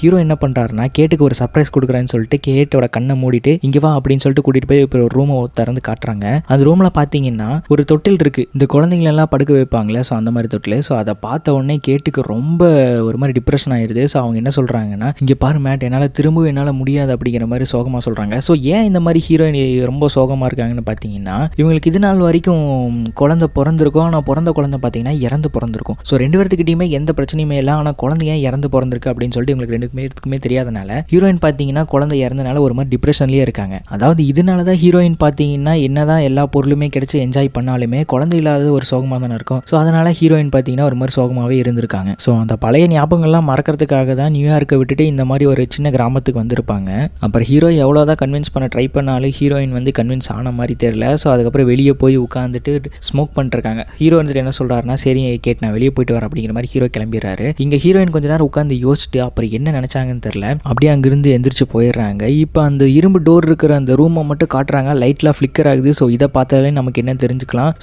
Hero என்ன பண்ணுறாருனா கேட்டுக்கு ஒரு சர்ப்ரைஸ் கொடுக்குறேன்னு சொல்லிட்டு கேட்டோட கண்ணை மூடிட்டு இங்கே வா அப்படின்னு சொல்லிட்டு கூட்டிகிட்டு போய் இப்போ ஒரு ரூமை திறந்து காட்டுறாங்க. அந்த ரூமில் பார்த்தீங்கன்னா ஒரு தொட்டில் இருக்குது, இந்த குழந்தைங்களெல்லாம் படுக்க வைப்பாங்களே, ஸோ அந்த மாதிரி தொட்டில். ஸோ அதை பார்த்த உடனே கேட்டுக்கு ரொம்ப ஒரு மாதிரி டிப்ரெஷன் ஆயிடுது. ஸோ அவங்க என்ன சொல்கிறாங்கன்னா, இங்கே பாரு மேட், என்னால் திரும்பவும் என்னால் முடியாது அப்படிங்கிற மாதிரி சோகமாக சொல்கிறாங்க. ஸோ ஏன் இந்த மாதிரி ஹீரோயின் ரொம்ப சோகமாக இருக்காங்கன்னு பார்த்தீங்கன்னா, இவங்களுக்கு இது நாள் வரைக்கும் குழந்தை பிறந்திருக்கும், ஆனால் பிறந்த குழந்தை பார்த்தீங்கன்னா இறந்து பிறந்திருக்கும். ஸோ ரெண்டு பேர்த்துக்கிட்டையுமே எந்த பிரச்சனையுமே இல்லை, ஆனால் குழந்தை ஏன் இறந்து பிறந்திருக்கு அப்படின்னு சொல்லிட்டு இவங்களுக்கு ரெண்டுக்குமே தெரியாதனால ஹீரோயின் பார்த்தீங்கன்னா குழந்தை இறந்தனால ஒரு மாதிரி டிப்ரெஷன்லேயே இருக்காங்க. அதாவது இதனால தான் ஹீரோயின் பார்த்தீங்கன்னா என்னதான் எல்லா பொருளுமே கிடைச்சி என்ஜாய் பண்ணாலுமே குழந்தை இல்லாத ஒரு சோகமாக தானே இருக்கும். ஸோ அதனால ஹீரோயின் பார்த்தீங்கன்னா ஒரு மாதிரி சோகமாகவே இருந்திருக்காங்க. ஸோ அந்த பழைய ஞாபகங்கள்லாம் மறக்கிறதுக்காக தான் நியூயார்க்கை விட்டுட்டு இந்த மாதிரி ஒரு சின்ன கிராமத்துக்கு வந்திருப்பாங்க. அப்புறம் ஹீரோ எவ்வளோதான் கன்வின்ஸ் பண்ண ட்ரை பண்ணாலும் ஹீரோயின் வந்து கன்வின்ஸ் ஆன மாதிரி தெரியல. ஸோ அதுக்கப்புறம் வெளியே போய் உட்காந்துட்டு ஸ்மோக் பண்ணிருக்காங்க. ஹீரோ வந்துட்டு என்ன சொல்கிறாருன்னா, சரி கேட்டு நான் வெளியே போயிட்டு வரேன் அப்படிங்கிற மாதிரி ஹீரோ கிளம்பிடுறாரு. இங்கே ஹீரோயின் கொஞ்ச நேரம் உட்காந்து யோசிச்சுட்டு அப்புறம் என்ன நினச்சாங்கன்னு தெரியல, அப்படியே அங்கிருந்து எந்திரிச்சு போயிடுறாங்க. இப்போ அந்த இரும்பு டோர் இருக்கிற அந்த ரூமை மட்டும் காட்டுறாங்க, லைட்லாம் ஃப்ளிக்கர் ஆகுது. ஸோ இதை பார்த்தாலே நமக்கு என்ன தெரிஞ்சுக்கலாம்.